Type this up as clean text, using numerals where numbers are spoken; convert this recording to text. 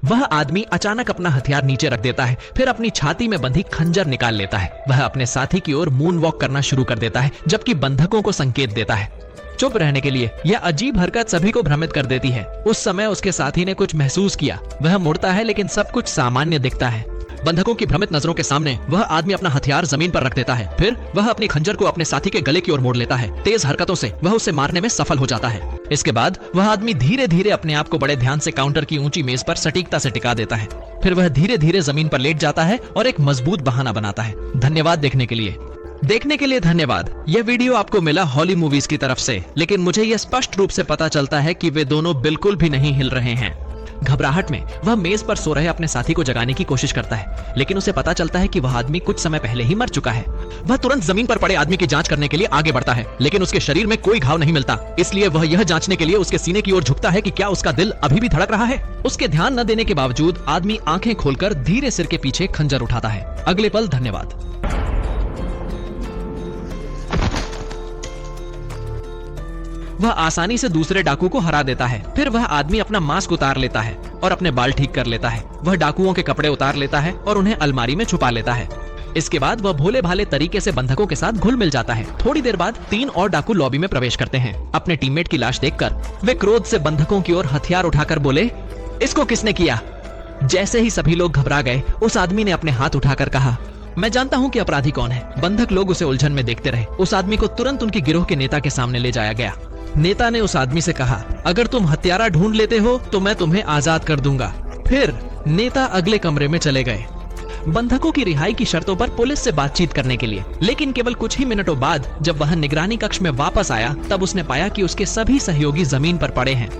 वह आदमी अचानक अपना हथियार नीचे रख देता है, फिर अपनी छाती में बंधी खंजर निकाल लेता है। वह अपने साथी की ओर मून वॉक करना शुरू कर देता है, जबकि बंधकों को संकेत देता है चुप रहने के लिए। यह अजीब हरकत सभी को भ्रमित कर देती है। उस समय उसके साथी ने कुछ महसूस किया। वह मुड़ता है, लेकिन सब कुछ सामान्य दिखता है। बंधकों की भ्रमित नजरों के सामने वह आदमी अपना हथियार जमीन पर रख देता है, फिर वह अपनी खंजर को अपने साथी के गले की ओर मोड़ लेता है। तेज हरकतों से वह उसे मारने में सफल हो जाता है। इसके बाद वह आदमी धीरे धीरे अपने आप को बड़े ध्यान से काउंटर की ऊंची मेज पर सटीकता से टिका देता है। फिर वह धीरे धीरे जमीन पर लेट जाता है और एक मजबूत बहाना बनाता है। धन्यवाद देखने के लिए धन्यवाद। यह वीडियो आपको मिला हॉली मूवीज की तरफ से, लेकिन मुझे यह स्पष्ट रूप से पता चलता है कि वे दोनों बिल्कुल भी नहीं हिल रहे हैं। घबराहट में वह मेज पर सो रहे अपने साथी को जगाने की कोशिश करता है, लेकिन उसे पता चलता है कि वह आदमी कुछ समय पहले ही मर चुका है। वह तुरंत जमीन पर पड़े आदमी की जांच करने के लिए आगे बढ़ता है, लेकिन उसके शरीर में कोई घाव नहीं मिलता। इसलिए वह यह जांचने के लिए उसके सीने की ओर झुकता है कि क्या उसका दिल अभी भी धड़क रहा है। उसके ध्यान न देने के बावजूद आदमी आंखें खोलकर धीरे सिर के पीछे खंजर उठाता है। अगले पल धन्यवाद। वह आसानी से दूसरे डाकू को हरा देता है। फिर वह आदमी अपना मास्क उतार लेता है और अपने बाल ठीक कर लेता है। वह डाकुओं के कपड़े उतार लेता है और उन्हें अलमारी में छुपा लेता है। इसके बाद वह भोले भाले तरीके से बंधकों के साथ घुल मिल जाता है। थोड़ी देर बाद 3 और डाकू लॉबी में प्रवेश करते हैं। अपने टीममेट की लाश देखकर वे क्रोध से बंधकों की ओर हथियार उठाकर बोले, इसको किसने किया? जैसे ही सभी लोग घबरा गए, उस आदमी ने अपने हाथ उठाकर कहा, मैं जानता हूँ कि अपराधी कौन है। बंधक लोग उसे उलझन में देखते रहे। उस आदमी को तुरंत उनकी गिरोह के नेता के सामने ले जाया गया। नेता ने उस आदमी से कहा, अगर तुम हत्यारा ढूंढ लेते हो तो मैं तुम्हें आजाद कर दूंगा। फिर नेता अगले कमरे में चले गए बंधकों की रिहाई की शर्तों पर पुलिस से बातचीत करने के लिए। लेकिन केवल कुछ ही मिनटों बाद जब वह निगरानी कक्ष में वापस आया, तब उसने पाया कि उसके सभी सहयोगी जमीन पर पड़े हैं।